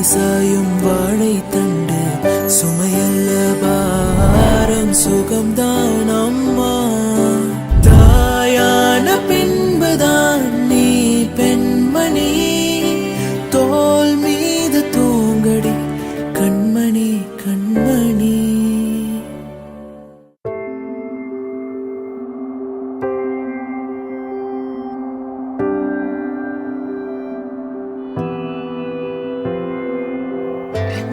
சாயும் வாழை தண்டு சுமையல்ல பாரம் சுகம்தான் அம்மா. தாயான பின்புதான் நீ பெண்மணி, தோல் மீது தூங்கடி கண்மணி கண்மணி.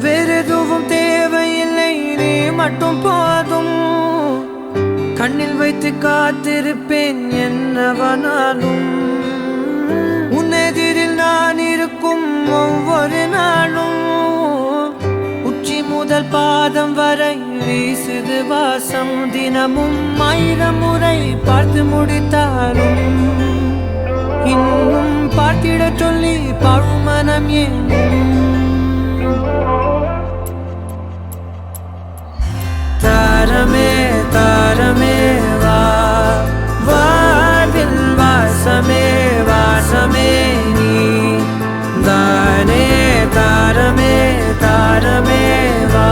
வேறெதுவும் தேவையில்லை, நீ மட்டும் போதும். கண்ணில் வைத்து காத்திருப்பேன் என்னவனாலும். உன்னெதிரில் நான் இருக்கும் ஒவ்வொரு நாளும். உச்சி முதல் பாதம் வரை வீசுது வாசம். தினமும் 1000 முறை பார்த்து முடித்தாலும் இன்னும் பார்த்திட சொல்லி பழுமனம் ஏனும். தாரமே தாரமே வா, வாழ்வில் வாசமே வாசமே நீ தானே. தாரமே தாரமே வா,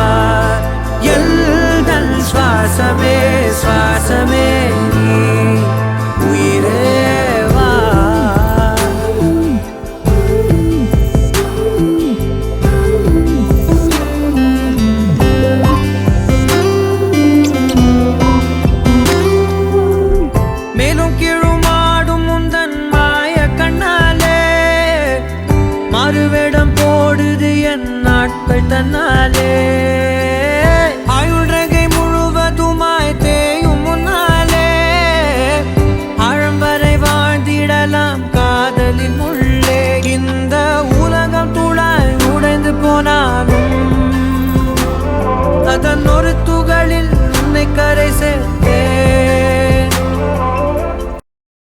எல்தன் சுவாசமே சுவாசமே நீ உயிரே வா. மேலும் கீழுமாடும் முந்தன் மாய கண்ணாலே மறுவேடம் போடுது என் நாட்கள் தன்னாலே. ஆயுள் ரகை முழுவதுமாய் தேயும் முன்னாலே ஆழம் வரை வாழ்ந்திடலாம் காதலின் உள்ளே. இந்த உலகம் துளாய் உடைந்து போனாலும் அதன் ஒரு துகளில் உன்னை கரை சேர்த்தேன்.